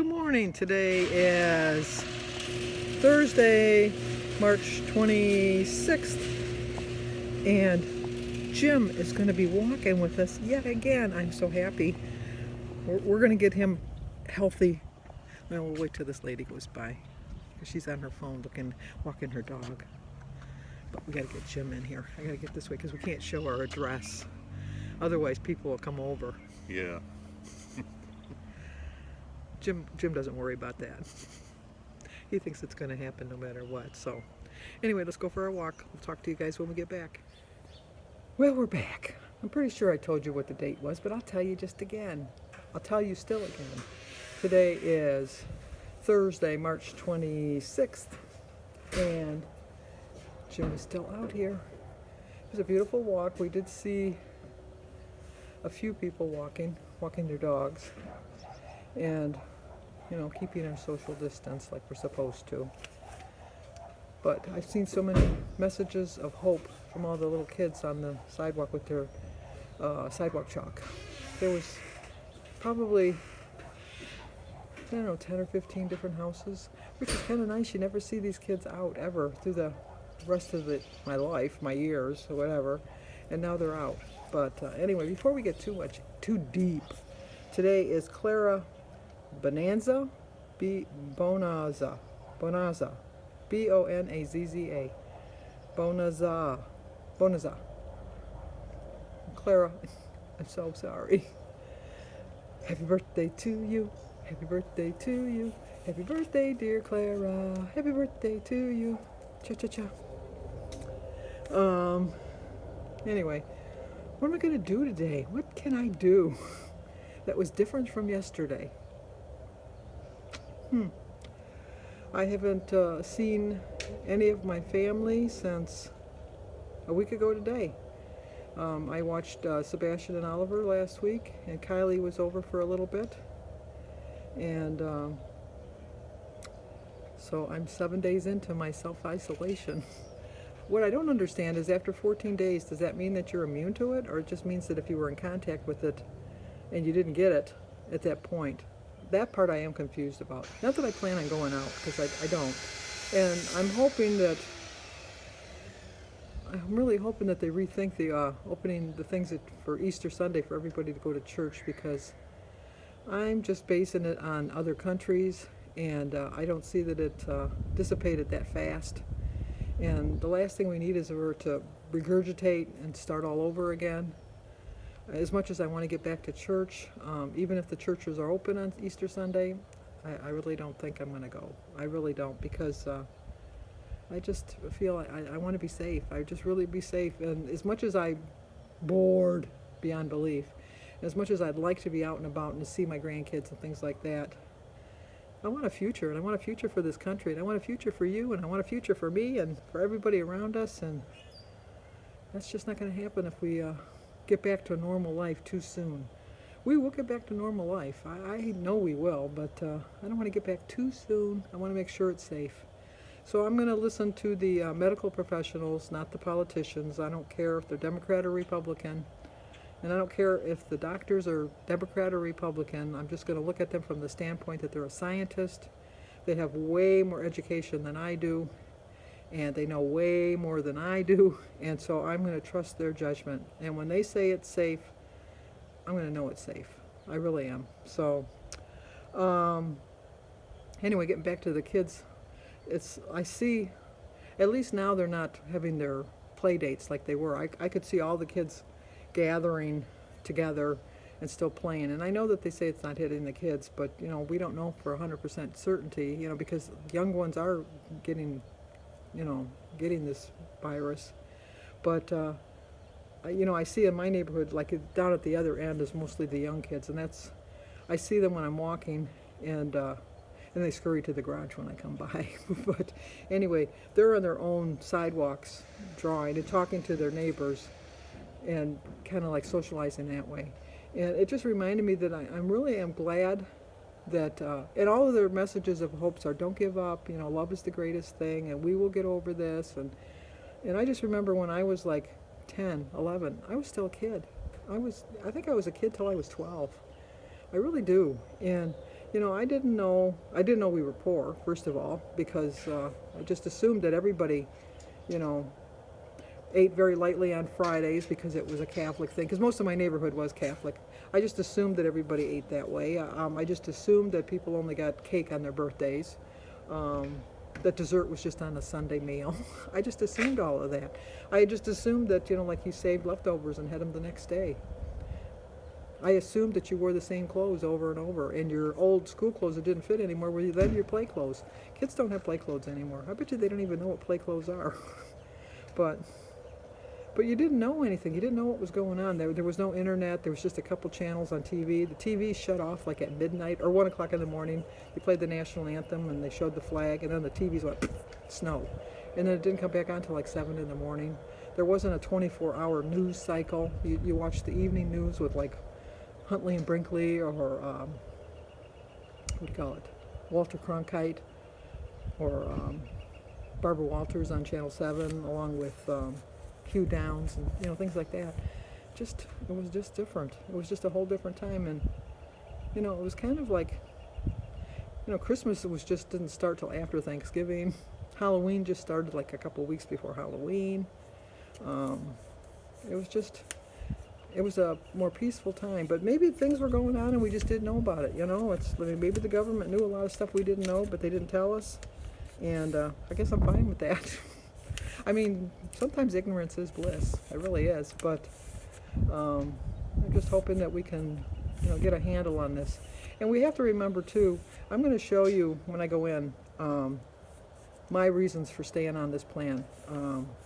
Good morning. Today is Thursday, March 26th, and Jim is going to be walking with us yet again. I'm so happy. We're going to get him healthy. Well, we'll wait till this lady goes by, because she's on her phone walking her dog. But we got to get Jim in here. I got to get this way because we can't show our address. Otherwise, people will come over. Yeah. Jim doesn't worry about that. He thinks it's going to happen no matter what. So anyway, let's go for our walk. We'll talk to you guys when we get back. Well, we're back. I'm pretty sure I told you what the date was, but I'll tell you just again. I'll tell you still again. Today is Thursday, March 26th, and Jim is still out here. It was a beautiful walk. We did see a few people walking their dogs, and keeping our social distance like we're supposed to. But I've seen so many messages of hope from all the little kids on the sidewalk with their sidewalk chalk. There was probably, 10 or 15 different houses, which is kind of nice. You never see these kids out ever through the rest of my life, my years, or whatever, and now they're out. But anyway, before we get too deep, today is Clara Bonanza, Bonazza, Bonazza, Bonazza. Clara, I'm so sorry. Happy birthday to you. Happy birthday to you. Happy birthday, dear Clara. Happy birthday to you. Cha-cha-cha. Anyway, what am I going to do today? What can I do that was different from yesterday? I haven't seen any of my family since a week ago today. I watched Sebastian and Oliver last week, and Kylie was over for a little bit. And so I'm 7 days into my self-isolation. What I don't understand is, after 14 days, does that mean that you're immune to it? Or it just means that if you were in contact with it and you didn't get it at that point? That part I am confused about. Not that I plan on going out, because I don't. And I'm really hoping that they rethink the opening the things for Easter Sunday for everybody to go to church, because I'm just basing it on other countries, and I don't see that it dissipated that fast. And the last thing we need is for it to regurgitate and start all over again. As much as I want to get back to church, even if the churches are open on Easter Sunday, I really don't think I'm going to go. I really don't, because I just feel I want to be safe. I just really be safe. And as much as I'm bored beyond belief, as much as I'd like to be out and about and to see my grandkids and things like that, I want a future, and I want a future for this country, and I want a future for you, and I want a future for me and for everybody around us, and that's just not going to happen if we get back to a normal life too soon. We will get back to normal life. I know we will, but I don't want to get back too soon. I want to make sure it's safe. So I'm going to listen to the medical professionals, not the politicians. I don't care if they're Democrat or Republican. And I don't care if the doctors are Democrat or Republican. I'm just going to look at them from the standpoint that they're a scientist. They have way more education than I do, and they know way more than I do. And so I'm going to trust their judgment. And when they say it's safe, I'm going to know it's safe. I really am. So anyway, getting back to the kids, I see, at least now they're not having their play dates like they were. I could see all the kids gathering together and still playing, and I know that they say it's not hitting the kids, but we don't know for 100% certainty, because young ones are getting this virus. But I see in my neighborhood, like down at the other end is mostly the young kids, and I see them when I'm walking, and they scurry to the garage when I come by. But anyway, they're on their own sidewalks drawing and talking to their neighbors, and kind of like socializing that way. And it just reminded me that I really am glad that, and all of their messages of hopes are, don't give up, love is the greatest thing, and we will get over this. And I just remember when I was like 10, 11, I was still a kid. I think I was a kid till I was 12. I really do. And I didn't know we were poor, first of all, because I just assumed that everybody, you know, ate very lightly on Fridays because it was a Catholic thing, because most of my neighborhood was Catholic. I just assumed that everybody ate that way. I just assumed that people only got cake on their birthdays, that dessert was just on a Sunday meal. I just assumed all of that. I just assumed that, like you saved leftovers and had them the next day. I assumed that you wore the same clothes over and over, and your old school clothes that didn't fit anymore were then your play clothes. Kids don't have play clothes anymore. I bet you they don't even know what play clothes are. but you didn't know anything. You didn't know what was going on. There was no internet. There was just a couple channels on TV. The TV shut off like at midnight or 1 o'clock in the morning. They played the national anthem and they showed the flag, and then the TVs went snow, and then it didn't come back on until like 7 in the morning. There wasn't a 24-hour news cycle. You watched the evening news with like Huntley and Brinkley, or what do you call it, Walter Cronkite, or Barbara Walters on Channel 7, along with Hugh Downs, and things like that. It was just different. It was just a whole different time, and it was kind of like, Christmas didn't start till after Thanksgiving. Halloween just started like a couple weeks before Halloween. It was a more peaceful time, but maybe things were going on and we just didn't know about it. Maybe the government knew a lot of stuff we didn't know, but they didn't tell us, and I guess I'm fine with that. I mean, sometimes ignorance is bliss. It really is, but I'm just hoping that we can, get a handle on this. And we have to remember too, I'm going to show you when I go in my reasons for staying on this plan,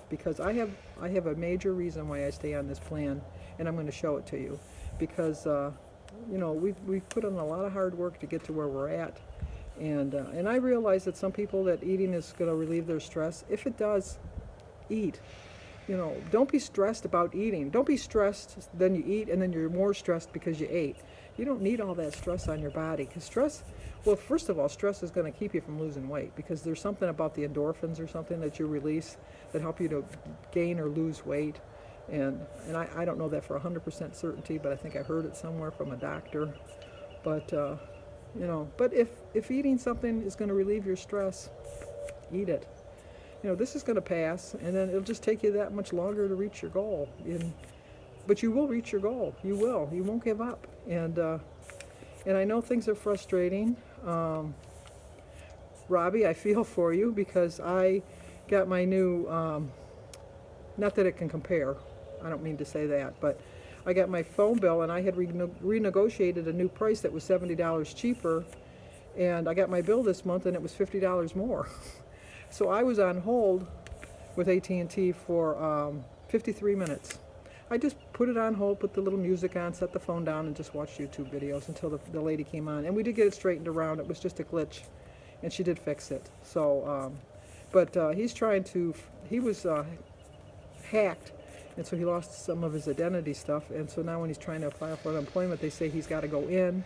because I have a major reason why I stay on this plan, and I'm going to show it to you, because we've put in a lot of hard work to get to where we're at, and I realize that some people that eating is going to relieve their stress. If it does, eat. Don't be stressed about eating. Don't be stressed, then you eat, and then you're more stressed because you ate. You don't need all that stress on your body, because stress, well, first of all, stress is going to keep you from losing weight, because there's something about the endorphins or something that you release that help you to gain or lose weight. And I don't know that for 100% certainty, but I think I heard it somewhere from a doctor. But, but if eating something is going to relieve your stress, eat it. This is going to pass, and then it'll just take you that much longer to reach your goal. But you will reach your goal. You will. You won't give up. And I know things are frustrating. Robbie, I feel for you, because I got my new, not that it can compare, I don't mean to say that, but I got my phone bill, and I had renegotiated a new price that was $70 cheaper, and I got my bill this month and it was $50 more. So I was on hold with AT&T for 53 minutes. I just put it on hold, put the little music on, set the phone down, and just watched YouTube videos until the lady came on. And we did get it straightened around. It was just a glitch, and she did fix it. So, he's trying to, he was hacked, and so he lost some of his identity stuff. And so now when he's trying to apply for unemployment, they say he's got to go in.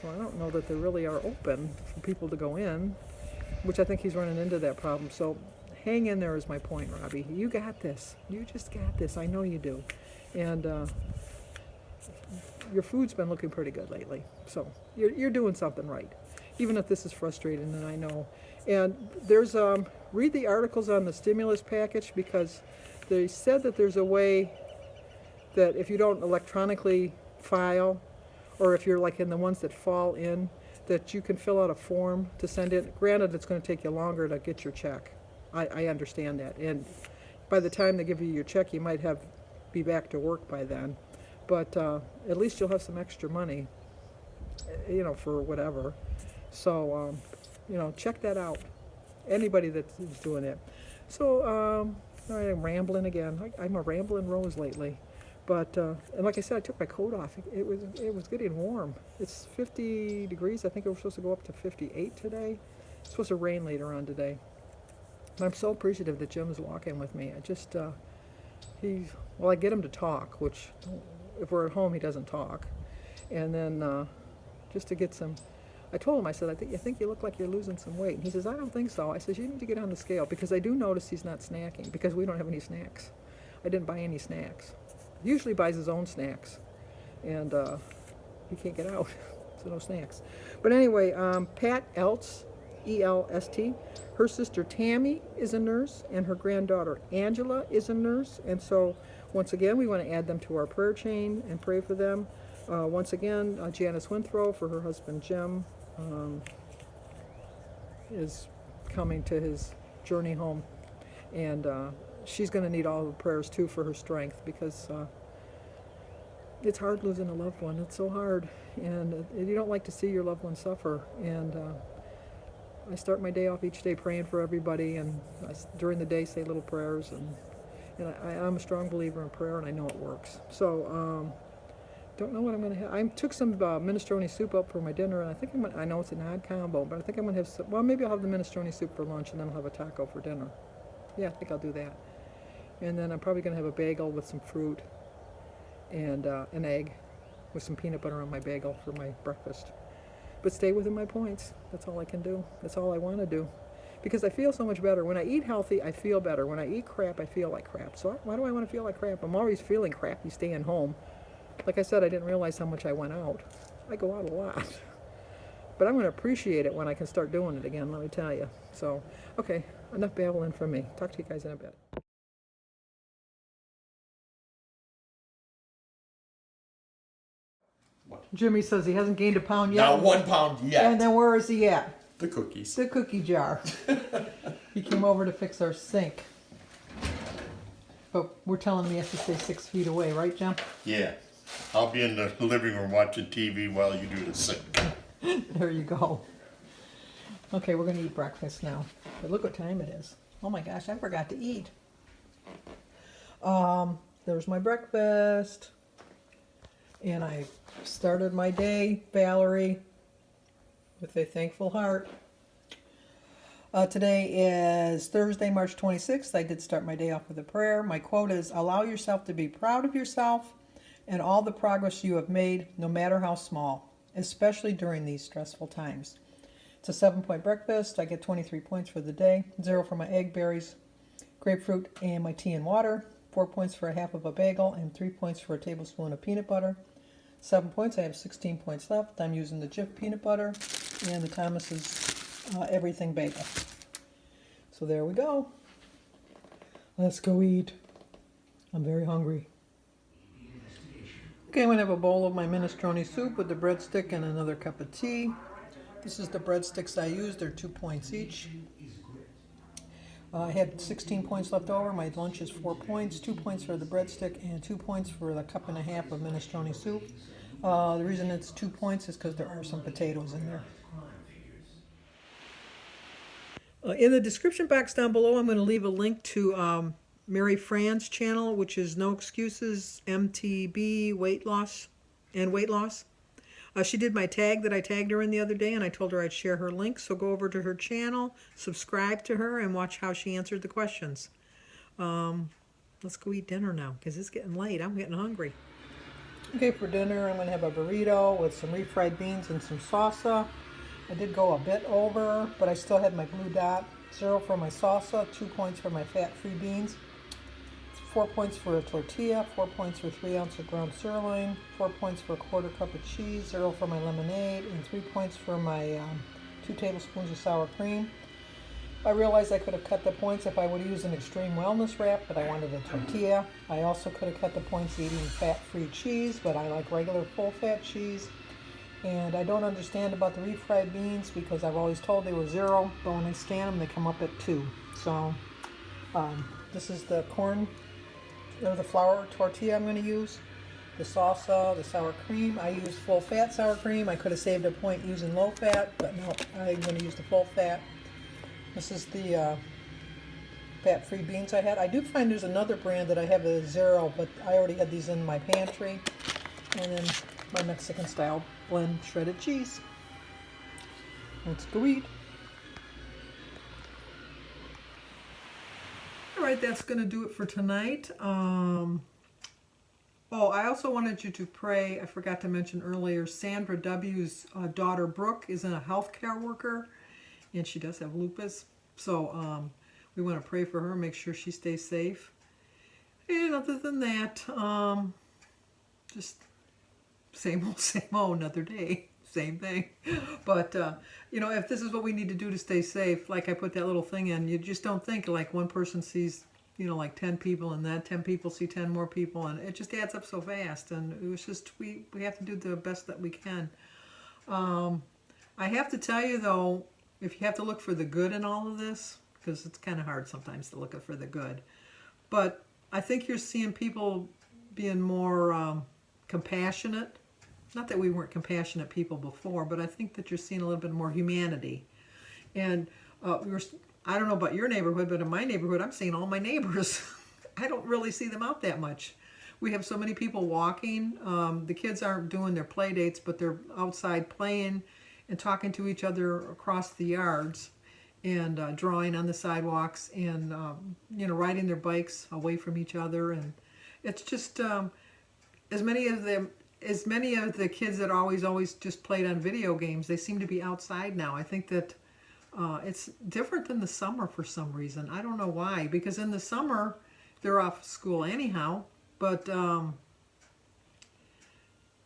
Well, I don't know that they really are open for people to go in, which I think he's running into that problem. So hang in there is my point, Robbie. You got this. You just got this. I know you do. And your food's been looking pretty good lately. So you're doing something right, even if this is frustrating, and I know. And there's, read the articles on the stimulus package, because they said that there's a way that if you don't electronically file, or if you're like in the ones that fall in, that you can fill out a form to send in. Granted, it's going to take you longer to get your check. I understand that. And by the time they give you your check, you might be back to work by then. But at least you'll have some extra money, for whatever. So, check that out. Anybody that's doing it. So, all right, I'm rambling again. I'm a rambling rose lately. But, and like I said, I took my coat off. It was getting warm. It's 50 degrees. I think it was supposed to go up to 58 today. It's supposed to rain later on today. And I'm so appreciative that Jim's walking with me. I just, I get him to talk, which if we're at home, he doesn't talk. And then just to get some, I told him, I said, I think you look like you're losing some weight. And he says, I don't think so. I says, you need to get on the scale, because I do notice he's not snacking, because we don't have any snacks. I didn't buy any snacks. He usually buys his own snacks, and he can't get out. so no snacks. But anyway, Pat Elst, E-L-S-T, her sister Tammy is a nurse, and her granddaughter Angela is a nurse. And so, once again, we want to add them to our prayer chain and pray for them. Once again, Janice Winthrop, for her husband Jim, is coming to his journey home. And she's going to need all the prayers, too, for her strength, because it's hard losing a loved one. It's so hard. And you don't like to see your loved one suffer. And I start my day off each day praying for everybody, and during the day say little prayers. And I'm a strong believer in prayer, and I know it works. So, don't know what I'm going to have. I took some minestrone soup up for my dinner, and I think I know it's an odd combo, but I think I'm going to have some, well, maybe I'll have the minestrone soup for lunch, and then I'll have a taco for dinner. Yeah, I think I'll do that. And then I'm probably going to have a bagel with some fruit and an egg with some peanut butter on my bagel for my breakfast. But stay within my points. That's all I can do. That's all I want to do. Because I feel so much better. When I eat healthy, I feel better. When I eat crap, I feel like crap. So why do I want to feel like crap? I'm always feeling crappy staying home. Like I said, I didn't realize how much I went out. I go out a lot. But I'm going to appreciate it when I can start doing it again, let me tell you. So, okay, enough babbling from me. Talk to you guys in a bit. What? Jimmy says he hasn't gained a pound yet. Not 1 pound yet. And then where is he at? The cookies. The cookie jar. He came over to fix our sink. But we're telling him he has to stay 6 feet away, right, Jim? Yeah. I'll be in the living room watching TV while you do the sink. There you go. Okay, we're going to eat breakfast now. But look what time it is. Oh my gosh, I forgot to eat. There's my breakfast. And I started my day, Valerie, with a thankful heart. Today is Thursday, March 26th. I did start my day off with a prayer. My quote is, allow yourself to be proud of yourself and all the progress you have made, no matter how small, especially during these stressful times. It's a 7-point breakfast. I get 23 points for the day, 0 for my egg, berries, grapefruit, and my tea and water, 4 points for a half of a bagel, and 3 points for a tablespoon of peanut butter. 7 points, I have 16 points left. I'm using the Jif peanut butter and the Thomas's Everything Bagel. So there we go. Let's go eat. I'm very hungry. Okay, I'm going to have a bowl of my minestrone soup with the breadstick and another cup of tea. This is the breadsticks I used. They're 2 points each. I had 16 points left over. My lunch is 4 points. 2 points for the breadstick and 2 points for the cup and a half of minestrone soup. The reason it's 2 points is because there are some potatoes in there. In the description box down below, I'm going to leave a link to Mary Fran's channel, which is No Excuses MTB Weight Loss. She did my tag that I tagged her in the other day, and I told her I'd share her link. So go over to her channel, subscribe to her, and watch how she answered the questions. Let's go eat dinner now, because it's getting late. I'm getting hungry. Okay, for dinner, I'm going to have a burrito with some refried beans and some salsa. I did go a bit over, but I still had my blue dot. 0 for my salsa, 2 points for my fat-free beans, 4 points for a tortilla, 4 points for 3 ounces of ground sirloin, 4 points for a 1/4 cup of cheese, 0 for my lemonade, and 3 points for my 2 tablespoons of sour cream. I realized I could have cut the points if I would have used an extreme wellness wrap, but I wanted a tortilla. I also could have cut the points eating fat-free cheese, but I like regular full-fat cheese. And I don't understand about the refried beans because I've always told they were 0, but when I scan them, they come up at 2. So this is the corn, or the flour tortilla I'm going to use. The salsa, the sour cream. I used full-fat sour cream. I could have saved a point using low-fat, but no, I'm going to use the full-fat. This is the fat-free beans I had. I do find there's another brand that I have a 0, but I already had these in my pantry. And then my Mexican-style blend shredded cheese. Let's go eat. All right, that's going to do it for tonight. Oh, I also wanted you to pray. I forgot to mention earlier, Sandra W.'s daughter, Brooke, is a healthcare worker, and she does have lupus. So we want to pray for her, make sure she stays safe. And other than that, just same old, another day. same thing. But, you know, if this is what we need to do to stay safe, like I put that little thing in, you just don't think like one person sees, you know, like 10 people and that 10 people see 10 more people, and it just adds up so fast. And it was just, we have to do the best that we can. I have to tell you though, if you have to look for the good in all of this, because it's kind of hard sometimes to look for the good, but I think you're seeing people being more compassionate. Not that we weren't compassionate people before, but I think that you're seeing a little bit more humanity. And I don't know about your neighborhood, but in my neighborhood, I'm seeing all my neighbors. I don't really see them out that much. We have so many people walking. The kids aren't doing their play dates, but they're outside playing and talking to each other across the yards, and drawing on the sidewalks, and you know, riding their bikes away from each other. And it's just as many of the kids that always just played on video games, they seem to be outside now. I think that it's different than the summer for some reason. I don't know why, because in the summer they're off school anyhow, but of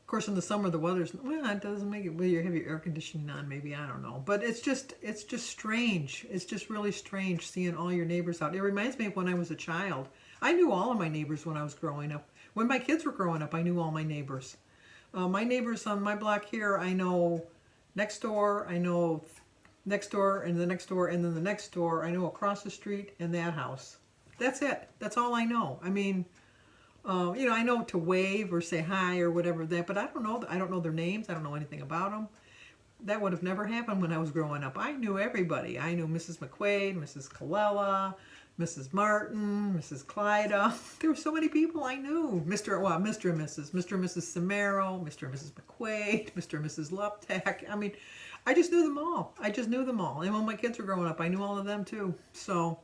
course in the summer the weather's, well, it doesn't make it, well, you have your air conditioning on maybe, I don't know, but it's just strange. It's just really strange seeing all your neighbors out. It reminds me of when I was a child. I knew all of my neighbors when I was growing up. When my kids were growing up, I knew all my neighbors. My neighbors on my block here, I know next door, I know next door, and the next door, and then the next door. I know across the street and that house. That's it. That's all I know. I mean, you know, I know to wave or say hi or whatever that, but I don't know. I don't know their names. I don't know anything about them. That would have never happened when I was growing up. I knew everybody. I knew Mrs. McQuaid, Mrs. Colella, Mrs. Martin, Mrs. Clyda. There were so many people I knew. Mr. and Mrs. Mr. and Mrs. Samaro, Mr. and Mrs. McQuaid, Mr. and Mrs. Luptak. I mean, I just knew them all. I just knew them all. And when my kids were growing up, I knew all of them too. So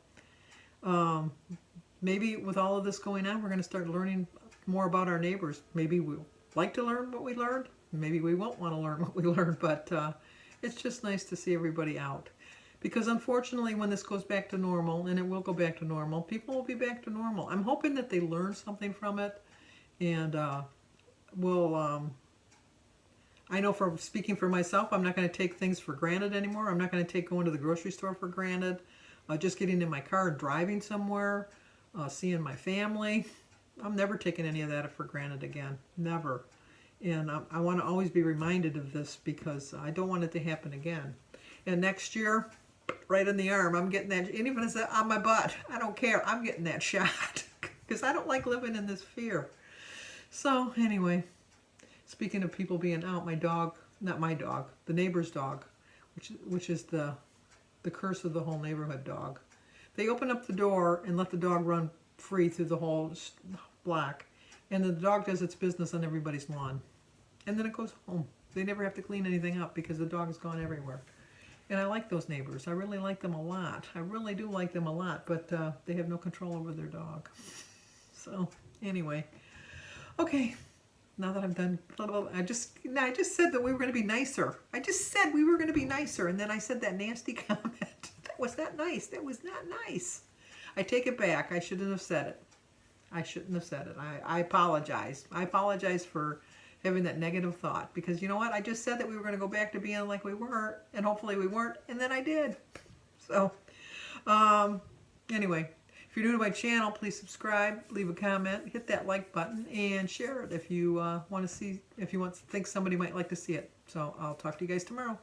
maybe with all of this going on, we're going to start learning more about our neighbors. Maybe we'll like to learn what we learned. Maybe we won't want to learn what we learned. But it's just nice to see everybody out. Because unfortunately, when this goes back to normal, and it will go back to normal, people will be back to normal. I'm hoping that they learn something from it. And I know, from speaking for myself, I'm not going to take things for granted anymore. I'm not going to take going to the grocery store for granted. Just getting in my car and driving somewhere, seeing my family. I'm never taking any of that for granted again. Never. And I want to always be reminded of this, because I don't want it to happen again. And next year, right in the arm, I'm getting that, even if it's on my butt, I don't care. I'm getting that shot, because I don't like living in this fear. So anyway, speaking of people being out, my dog, not my dog, the neighbor's dog, which is the curse of the whole neighborhood dog. They open up the door and let the dog run free through the whole block, and then the dog does its business on everybody's lawn, and then it goes home. They never have to clean anything up because the dog has gone everywhere. And I like those neighbors. I really like them a lot. I really do like them a lot, but they have no control over their dog. So anyway, okay. Now that I'm done, I just said that we were going to be nicer. I just said we were going to be nicer, and then I said that nasty comment. That was not nice. That was not nice. I take it back. I shouldn't have said it. I shouldn't have said it. I apologize. I apologize for having that negative thought, because you know what? I just said that we were going to go back to being like we were, and hopefully we weren't, and then I did. So, anyway. If you're new to my channel, please subscribe, leave a comment, hit that like button, and share it if you think somebody might like to see it. So I'll talk to you guys tomorrow.